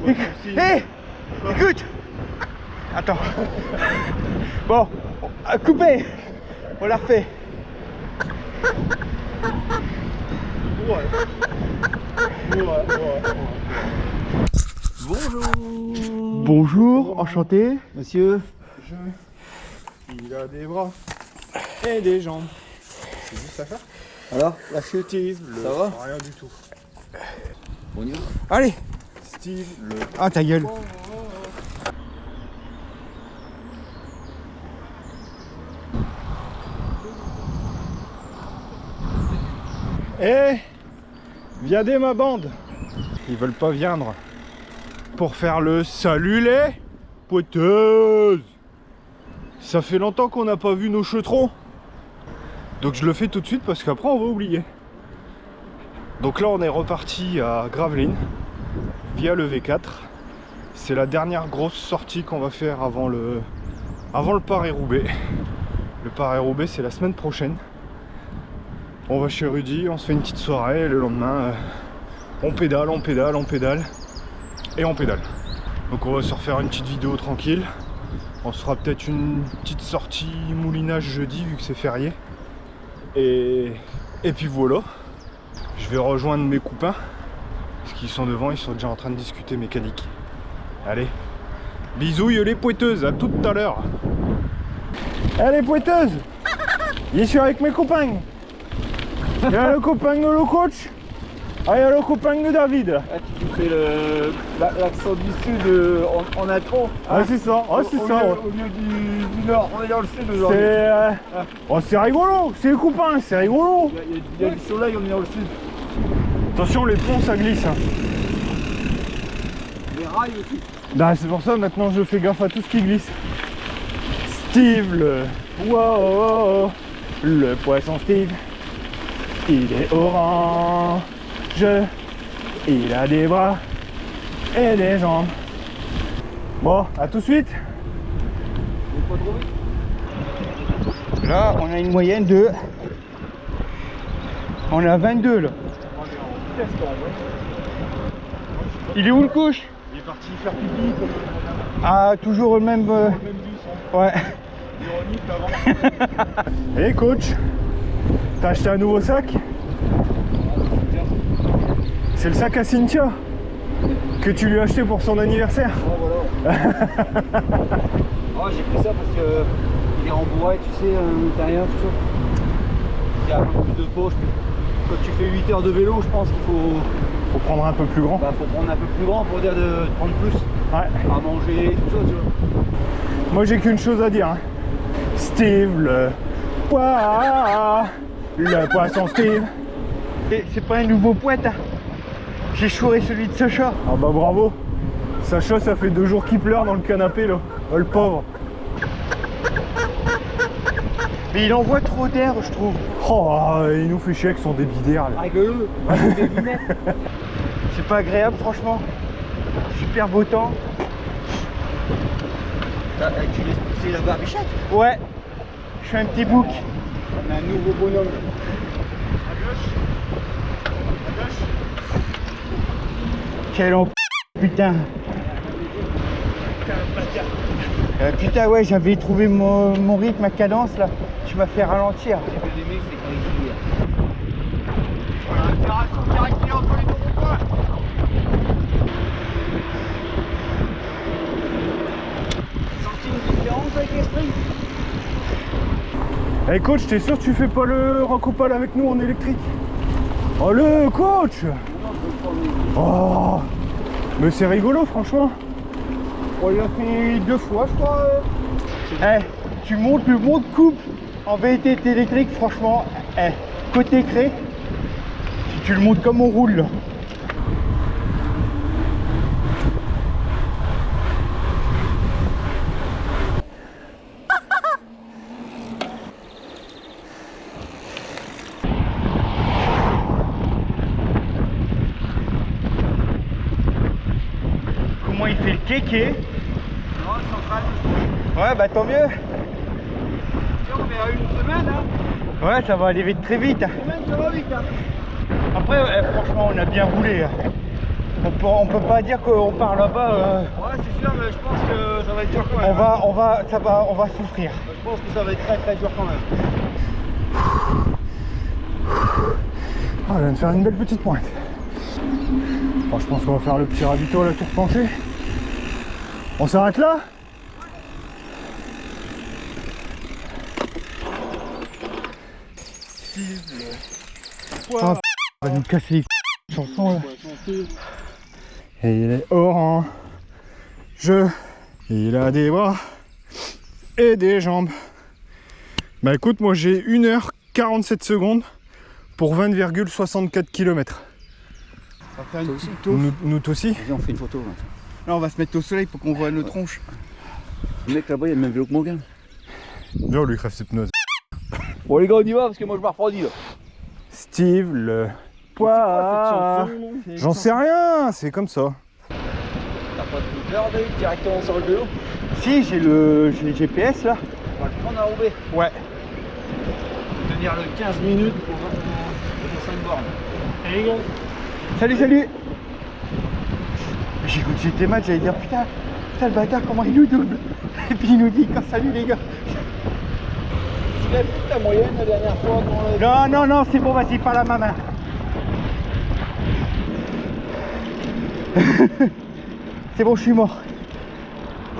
Hé, écoute. Attends. Bon, coupez. On la refait. Bonjour. Bonjour, enchanté. Monsieur. Il a des bras et des jambes. C'est juste ça faire. Alors, La Steve, ça va? Rien du tout. On y va. Allez. Steve, le... Ah, ta gueule. Eh, viendez ma bande. Ils veulent pas viendre pour faire le salut les poiteuses. Ça fait longtemps qu'on n'a pas vu nos chetrons. Donc je le fais tout de suite parce qu'après on va oublier. Donc là on est reparti à Gravelines via le V4. C'est la dernière grosse sortie qu'on va faire avant le Paris-Roubaix. Le Paris-Roubaix c'est la semaine prochaine. On va chez Rudy, on se fait une petite soirée et le lendemain on pédale et on pédale. Donc on va se refaire une petite vidéo tranquille. On se fera peut-être une petite sortie moulinage jeudi vu que c'est férié. Et puis voilà. Je vais rejoindre mes copains. Parce qu'ils sont devant, ils sont déjà en train de discuter mécanique. Allez. Bisous les poiteuses, à tout à l'heure. Allez poiteuses. Je suis avec mes copains. Il y a le copain de le coach. Ah, il y a le copain de David. Ah, tu fais l'accent du sud en intro. Ah, c'est ça, ah, c'est ça. Au lieu du nord, on est dans le sud aujourd'hui. Oh, c'est rigolo, c'est les copains, c'est rigolo. Il y a du soleil, on est dans le sud. Attention, les ponts ça glisse. Les rails aussi. Bah, c'est pour ça maintenant je fais gaffe à tout ce qui glisse. Steve le... Wow, le poisson Steve. Il est orange. Il a des bras et des jambes. Bon, à tout de suite. Là, on a une moyenne de... On est à 22 là. Il est où le couche? Il est parti faire pipi. Ah, toujours le même... Ouais. Hey coach, t'as acheté un nouveau sac? C'est le sac à Cynthia que tu lui as acheté pour son anniversaire. Oh, voilà. Oh, j'ai pris ça parce que il est en bois et tu sais, à l'intérieur, tout ça. Il y a un peu plus de poche. Quand tu fais 8 heures de vélo, je pense qu'il Faut prendre un peu plus grand. faut prendre un peu plus grand pour dire de prendre plus. Ouais. À manger, tout ça, tu vois. Moi j'ai qu'une chose à dire. Hein. Steve le poisson Steve. C'est pas un nouveau poète. Hein. J'ai chouré celui de Sacha. Ah bah bravo. Sacha ça fait 2 jours qu'il pleure dans le canapé là. Oh, le pauvre. Mais il envoie trop d'air, je trouve. Oh, il nous fait chier avec son débit d'air là. Rigolo. C'est pas agréable, franchement. Super beau temps. Tu laisses pousser la barbichette. Ouais. Je fais un petit bouc. On a un nouveau bonhomme. Quel putain. Putain, ouais, j'avais trouvé mon rythme, ma cadence là. Tu m'as fait ralentir. Les mecs, c'est quand ils jouent. Interaction directe entre les deux points. Senti une différence avec les springs? Hey coach, t'es sûr que tu fais pas le Rocopal avec nous en électrique? Oh le coach! Oh! Mais c'est rigolo franchement. On l'a fait 2 fois, je crois. Eh, tu montes le monde coupe en VTT électrique, franchement. Eh, côté cré, si tu le montes comme on roule là. Comment il fait le kéké? Non, central. Ouais, bah tant mieux. On est à une semaine, hein. Ouais, ça va aller vite, très vite. Une semaine, ça va vite, hein. Après, franchement, on a bien roulé. On peut pas dire qu'on part là-bas. Ouais, c'est sûr, mais je pense que ça va être dur quand même. On va souffrir. Je pense que ça va être très dur quand même. Ah, on vient de faire une belle petite pointe. Bon, je pense qu'on va faire le petit ravito à la tour penchée. On s'arrête là? On va nous casser les chansons là. Et il est orange. Il a des bras et des jambes. Bah écoute, moi j'ai 1h47 secondes pour 20,64 km. On va faire une petite touffe. Nous aussi. Vas-y, on fait une photo. Là. Là, on va se mettre au soleil pour qu'on voit nos tronches. Le mec là-bas, il a le même vélo que mon gars. Là, on lui crève ses pneus. Bon, les gars, on y va parce que moi je me refroidis là. Steve le poids. J'en sais rien, c'est comme ça. T'as pas de peur d'aller directement sur le vélo? Si, j'ai le GPS là. On va le prendre à rouler. Ouais. Tenir le 15 minutes pour 5 bornes. Allez, go. Salut. J'ai écouté tes matchs, j'allais dire putain le bâtard comment il nous double. Et puis il nous dit quand salut les gars. Tu l'as vu ta moyenne la dernière fois quand Non, c'est bon, vas-y, parle à ma main. C'est bon, je suis mort.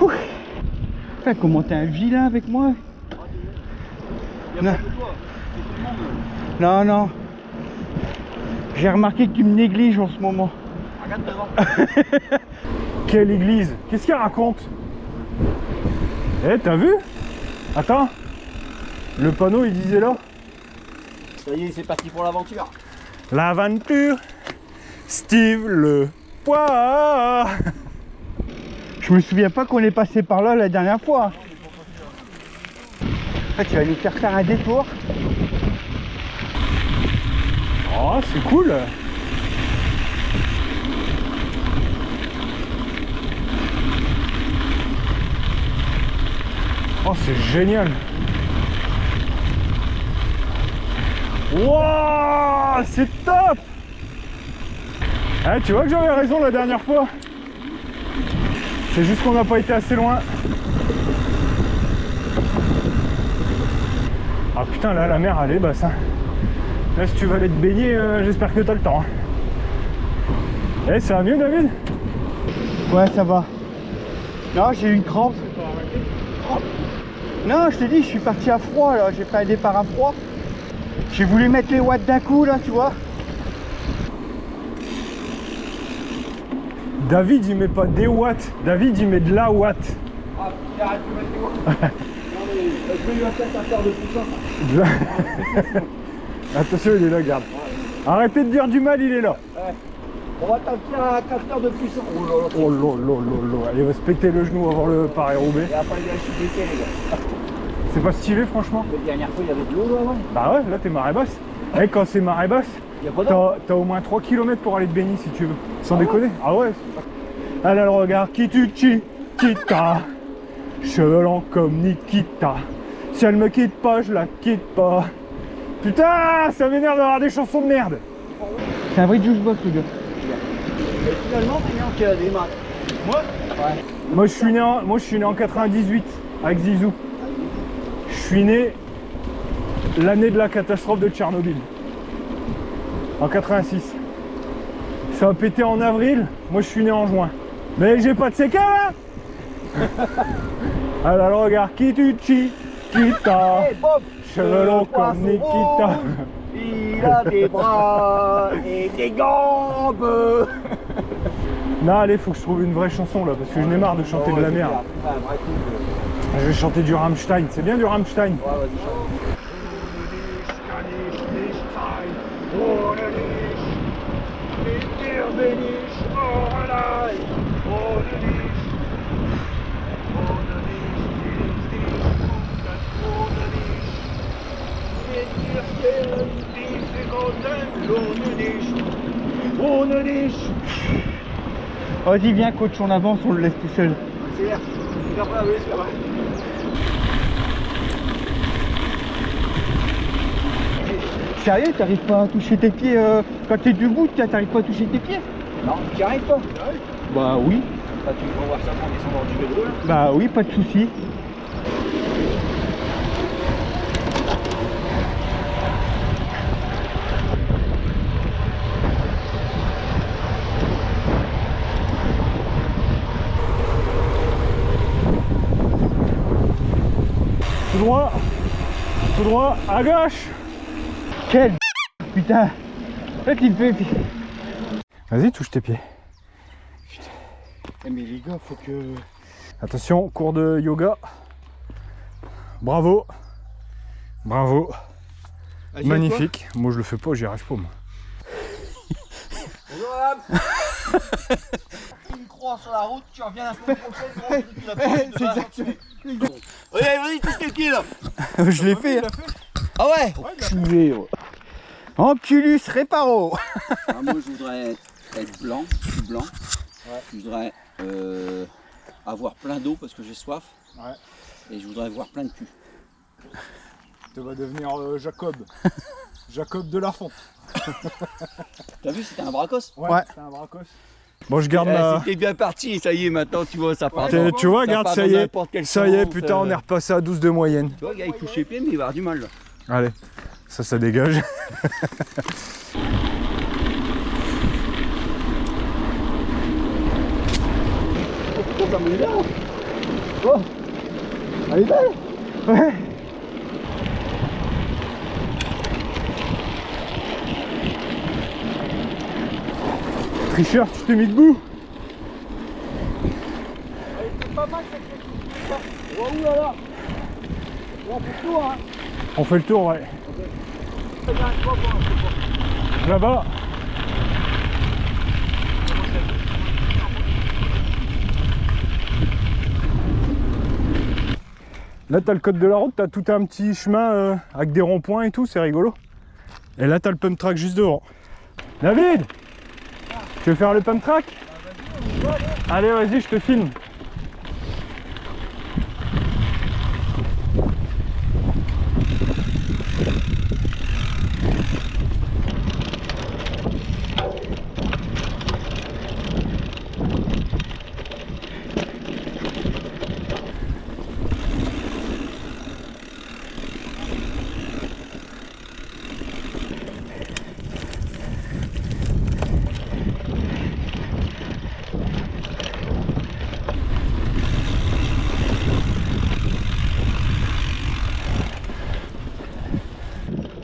Ouh. Putain, comment t'es un vilain avec moi? Non. J'ai remarqué que tu me négliges en ce moment. Regarde devant. Quelle église? Qu'est-ce qu'elle raconte? Eh, t'as vu? Attends. Le panneau, il disait là. Ça y est, c'est parti pour l'aventure. L'aventure. Steve le poids. Je me souviens pas qu'on est passé par là la dernière fois. Ah, tu vas nous faire un détour. Oh, c'est cool. Oh, c'est génial. Wouah, c'est top. Eh, tu vois que j'avais raison la dernière fois. C'est juste qu'on n'a pas été assez loin. Ah putain, là la mer elle est basse hein. Là si tu vas aller te baigner, j'espère que t'as le temps. Eh, ça va mieux David? Ouais, ça va. Non, j'ai eu une crampe. Non, je te dis, je suis parti à froid là, j'ai fait un départ à froid. J'ai voulu mettre les watts d'un coup là, tu vois. David il met pas des watts, David il met de la watt. Ah, arrête de mettre les watts. Non mais, je vais lui faire un quart de puissance. Attention, il est là, garde. Arrêtez de dire du mal, il est là. Ouais. On va t'enfiler un capteur de puissance. Oh là là. Oh là. Allez, va se péter le genou avant le Paris-Roubaix. Et après, il y a le les gars. C'est pas stylé, franchement? La dernière fois, il y avait de l'eau là, ouais. Bah ouais, là t'es marée basse. Eh, quand c'est marée basse, Il y a pas d'eau. t'as au moins 3 km pour aller te baigner si tu veux. Sans déconner. Ah ouais. Elle a le regard qui tue Chiquita. Cheveux longs comme Nikita. Si elle me quitte pas, je la quitte pas. Putain, ça m'énerve d'avoir des chansons de merde. C'est un vrai juicebox le gars. Et finalement, t'es né en quelle année, Marc? Moi? Ouais. Moi je suis né en 98 avec Zizou. Je suis né l'année de la catastrophe de Tchernobyl. En 86. Ça a pété en avril, moi je suis né en juin. Mais j'ai pas de séquelles hein. Elle a le regard qui tue Chiquita. Hey, Bob, Cheveux longs comme Nikita. Il a des bras et des jambes. Non, allez, faut que je trouve une vraie chanson là, parce que je n'ai marre de chanter de la merde. Ouais, vrai coup. Je vais chanter du Rammstein, c'est bien du Rammstein. Ouais, vas-y, chante. Vas-y, viens coach, on avance, on le laisse tout seul. C'est l'air. C'est après, oui, c'est vrai. Sérieux, t'arrives pas à toucher tes pieds quand t'es debout, t'arrives pas à toucher tes pieds? Non, tu y arrives toi? Bah oui. Bah, tu vas voir ça en descendant du vélo là. Bah oui, pas de soucis. Tout droit, à gauche. Quel putain. En fait, il fait... Vas-y, touche tes pieds. Eh mais les gars, faut que... Attention, cours de yoga. Bravo. Bravo. Vas-y, Magnifique. Moi, je le fais pas, j'y arrive pas, moi. Bonjour madame. Une croix sur la route, tu reviens la semaine prochaine. C'est exactement... Vas-y, touche tes pieds là. Je l'ai fait. Ah ouais. Enculé. Enculus Reparo. Ah, moi je voudrais être blanc, tout blanc. Ouais. Je voudrais avoir plein d'eau parce que j'ai soif. Ouais. Et je voudrais avoir plein de cul. Tu vas devenir Jacob. Jacob de la Fonte. T'as vu, c'était un bracos? Ouais. C'est un bracos. Bon, je garde ma... C'était bien parti, ça y est, maintenant tu vois, ça part. Tu vois, ça regarde, part ça dans y est. n'importe quel Ça y est, sens, putain, on est repassé à 12 de moyenne. Tu vois, le gars il touche les pieds, mais il va avoir du mal là. Allez, ça dégage. Ça m'énerve. Oh. Elle est belle. Ouais. Tricheur, tu t'es mis debout. C'est pas mal cette technique. Oh oulala. On fait le tour, hein. On fait le tour, ouais. Là-bas. Là, t'as le code de la route, t'as tout un petit chemin avec des ronds-points et tout, c'est rigolo. Et là, t'as le pump track juste devant. David, tu veux faire le pump track? Allez, vas-y, je te filme.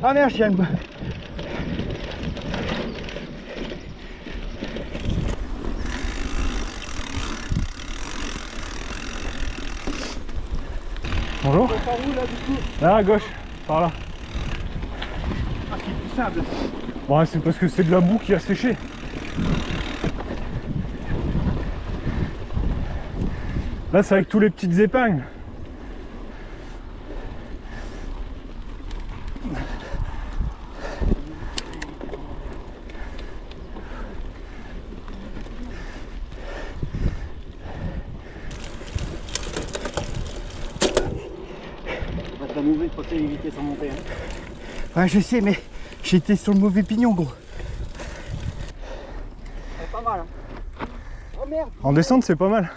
Ah merde, je viens de... Bonjour. Par où là du coup? Là, à gauche, par là. Ah, c'est du sable. Bon, c'est parce que c'est de la boue qui a séché. Là, c'est avec tous les petites épingles. On va te mouver de passer les vitesses en montée. Hein. Ouais, je sais, mais j'étais sur le mauvais pignon, gros. C'est pas mal. Hein. Oh merde. En descente, c'est pas mal.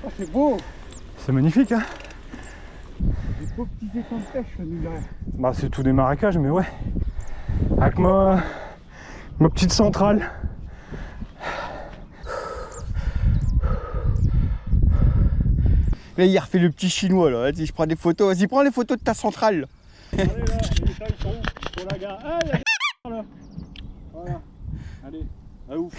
Oh, c'est beau. C'est magnifique, hein. Des beaux petits étangs de pêche, nous là. Bah, c'est tout des marécages, mais ouais. Avec ma petite centrale. Là, il a refait le petit chinois, là. Vas-y, je prends des photos. Vas-y, prends les photos de ta centrale, là. Allez, là, les détails sont où? Sur la gare. Ah, il y a des là. Voilà. Allez. Ah, ouf.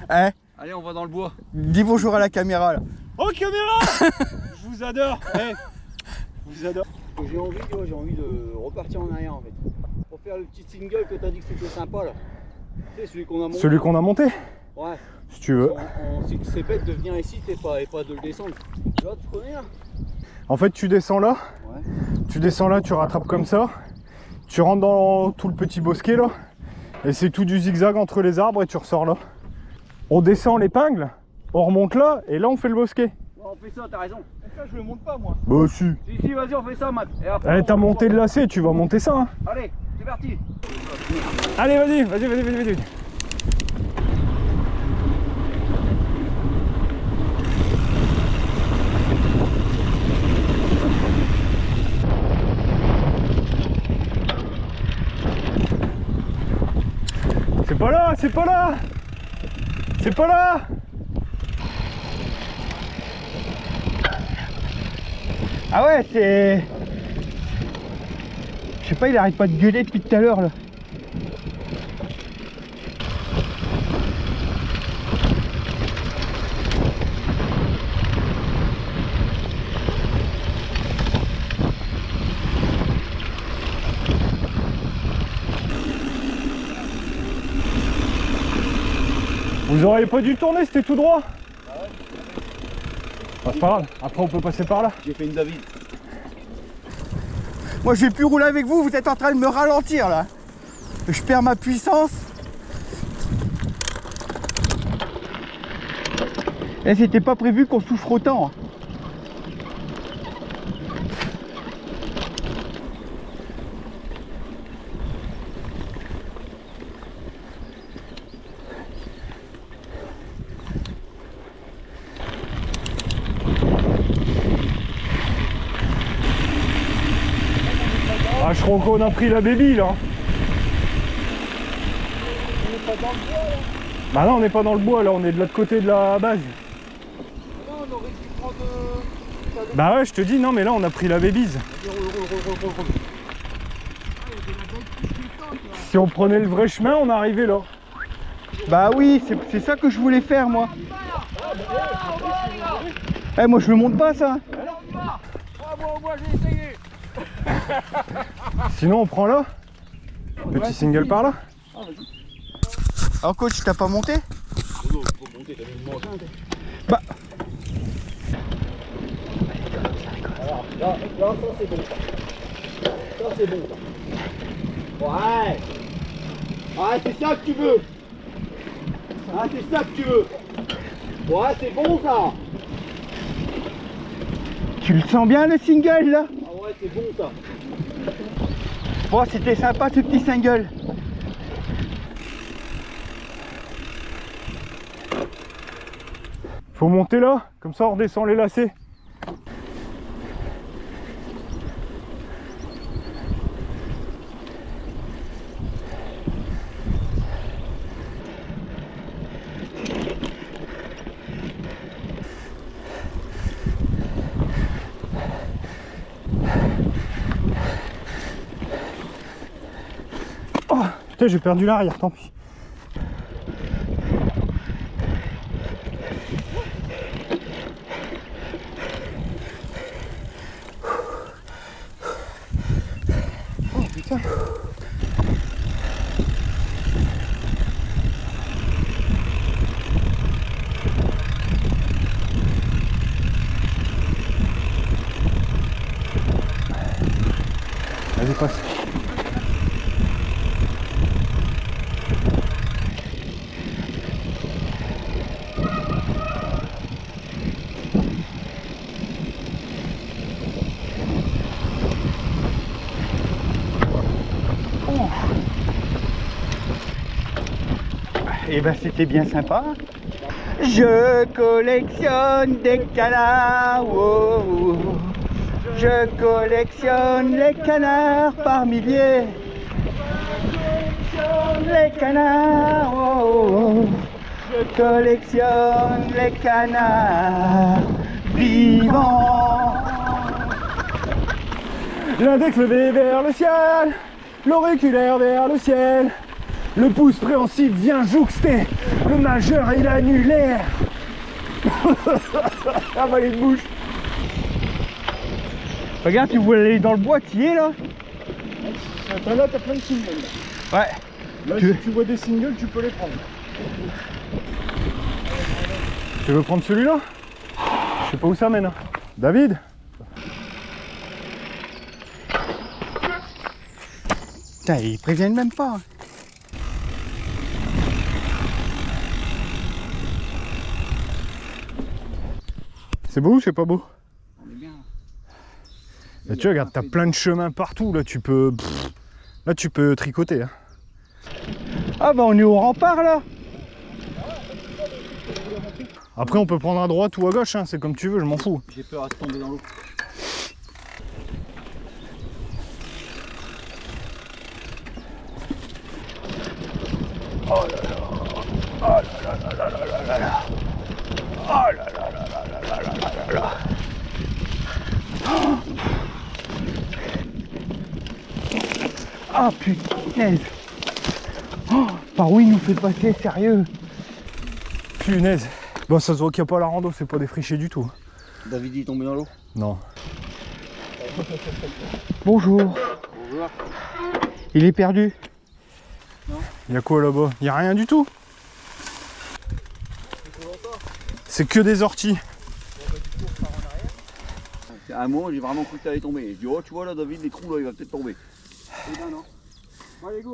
Hein? Allez, on va dans le bois. Dis bonjour à la caméra, là. Oh, caméra. Je vous adore. Hey. Je vous adore. J'ai envie, tu vois, j'ai envie de repartir en arrière en fait. Pour faire le petit single que t'as dit que c'était sympa là. Tu sais, celui qu'on a monté. Celui qu'on a monté. Ouais. Si tu veux. C'est bête de venir ici et pas de le descendre. Tu vois, tu connais là? En fait, tu descends là. Ouais. Tu descends là, tu rattrapes comme ça. Tu rentres dans tout le petit bosquet là. Et c'est tout du zigzag entre les arbres et tu ressors là. On descend l'épingle, on remonte là et là on fait le bosquet. Ouais, on fait ça, t'as raison. Et ça, je le monte pas, moi. Bah si. Si, vas-y, on fait ça, Matt. Et après, T'as monté le lacet, tu vas monter ça. Hein. Allez, c'est parti. Allez, vas-y. C'est pas là. Ah ouais, c'est... Je sais pas, il arrête pas de gueuler depuis tout à l'heure, là. Vous auriez pas dû tourner, c'était tout droit. Bah, c'est pas grave, après on peut passer par là. J'ai fait une David. Moi, je vais plus rouler avec vous, vous êtes en train de me ralentir, là. Je perds ma puissance. Et c'était pas prévu qu'on souffre autant. Ah, je crois qu'on a pris la baby là. On est pas dans le bois, là. Bah non, on n'est pas dans le bois là, on est de l'autre côté de la base. Non, on aurait dû prendre... Bah ouais, je te dis, non mais là on a pris la bébise. Si on prenait le vrai chemin, on arrivait là. Bah oui, c'est ça que je voulais faire, moi. Eh, moi, je le monte pas, ça. Moi, j'ai essayé. Sinon on prend là. Petit single par là. Alors, coach, t'as pas monté? Non, faut monter, t'as mis une manche. Bah... Alors, là, ça c'est bon. Ça c'est bon. Ouais. Ouais, c'est ça que tu veux. Ah, c'est ça que tu veux. Ouais, c'est bon ça. Tu le sens bien, le single, là? Ah ouais, c'est bon ça. Bon, c'était sympa, ce petit single. Faut monter là, comme ça on redescend les lacets. Oh putain, j'ai perdu l'arrière, tant pis. Oh putain. Vas-y, passe. Et ben, c'était bien sympa. Je collectionne des canards. Oh, oh. Je collectionne les canards par milliers. Je collectionne les canards. Oh, oh. Je collectionne les canards vivants. L'index levé vers le ciel, l'auriculaire vers le ciel. Le pouce préhensile vient jouxter le majeur et l'annulaire. Ah bah il bouge. Regarde, tu voulais aller dans le bois, tu y es là? Attends, là t'as plein de singles. Ouais. Là si tu vois des singles, tu peux les prendre. Tu veux prendre celui-là? Je sais pas où ça mène. Hein. David? Putain, ils préviennent même pas. C'est beau ou c'est pas beau? On est bien. Là, tu regardes, t'as plein de chemins partout. Là, tu peux... Là, tu peux tricoter. Hein. Ah bah on est au rempart là. Après, on peut prendre à droite ou à gauche. Hein. C'est comme tu veux, je m'en fous. J'ai peur à tomber dans l'eau. Oh là là. Oh là là là là là là là. Oh là là là là là là là là. Ah punaise. Oh, par où il nous fait passer, sérieux? Punaise. Bon, ça se voit qu'il n'y a pas la rando, c'est pas défriché du tout. David il est tombé dans l'eau. Non. Bonjour. Bonjour. Il est perdu. Il y a quoi là-bas? Il y a rien du tout. C'est que des orties. À un moment j'ai vraiment cru que t'allais tomber. Je dis oh tu vois là David les trous là il va peut-être tomber. Et ben non. Bon les gars,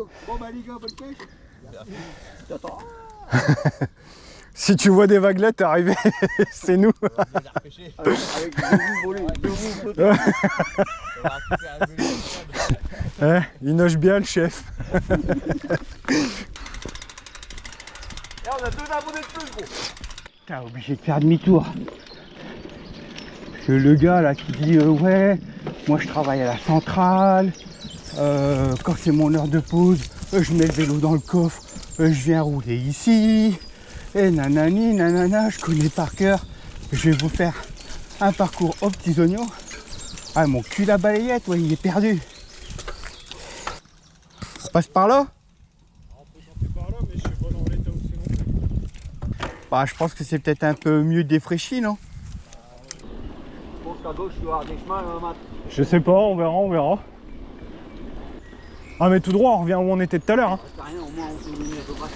les gars, bonne pêche. T'attends. Si tu vois des vaguelettes arriver, c'est nous. Avec deux roues volées. Ouais, il nage bien le chef. Et on a 2 abonnés de plus gros. Putain, obligé de faire demi-tour. Parce que le gars là qui dit ouais, moi je travaille à la centrale, quand c'est mon heure de pause, je mets le vélo dans le coffre, je viens rouler ici, et nanani, nanana, je connais par cœur, je vais vous faire un parcours aux petits oignons. Ah mon cul à balayette, ouais, il est perdu. On passe par là? On peut passer par là, mais je sais pas dans l'état où c'est non plus. Bah je pense que c'est peut-être un peu mieux défraîchi, non? Je pense qu'à gauche tu vas avoir des chemins Matt. Je sais pas, on verra, on verra. Ah mais tout droit, on revient où on était tout à l'heure. Hein. C'est rien, au moins on peut venir à peu près.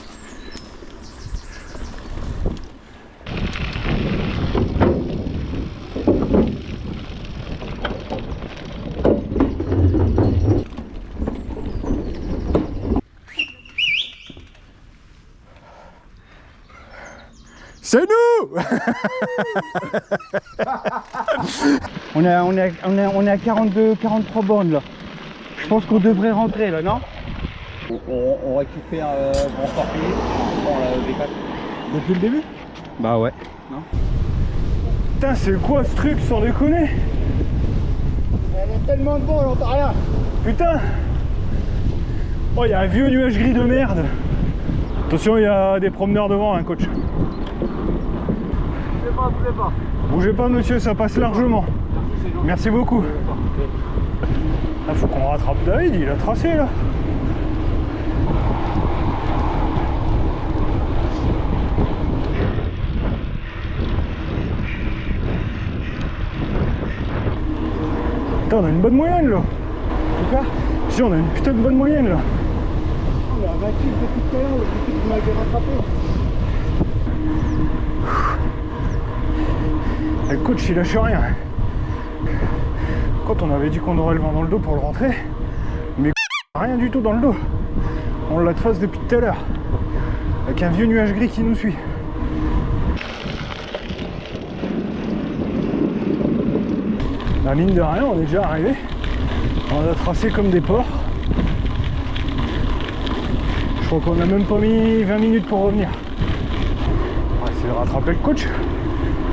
C'est nous. On est à 42, 43 bornes là. Je pense qu'on devrait rentrer là, non? On récupère Grand Parfait, on la V4. Depuis le début? Bah ouais. Putain, c'est quoi ce truc sans déconner? Elle a tellement de vent, on n'entend rien. Putain. Oh, il y a un vieux nuage gris de merde. Attention, il y a des promeneurs devant, hein, coach. Bougez pas. Bougez pas, monsieur, ça passe largement. Merci beaucoup. Ah, faut qu'on rattrape David, il a tracé là. Putain, on a une bonne moyenne là. Quoi? Si, on a une putain de bonne moyenne là. On a battu depuis tout à l'heure, le petit qui m'avait rattrapé. Le coach il lâche rien. Quand on avait dit qu'on aurait le vent dans le dos pour le rentrer, mais rien du tout dans le dos. On l'a de face depuis tout à l'heure. Avec un vieux nuage gris qui nous suit. La mine de rien, on est déjà arrivé. On a tracé comme des porcs. Je crois qu'on a même pas mis 20 minutes pour revenir. On va essayer de rattraper le coach.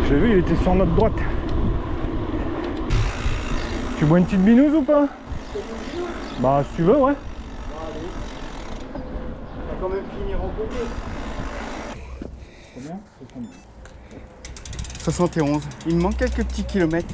J'ai vu, il était sur notre droite. Tu bois une petite binouse ou pas? Bah si tu veux, ouais. On va quand même finir en beauté. Combien? 71. Il me manque quelques petits kilomètres.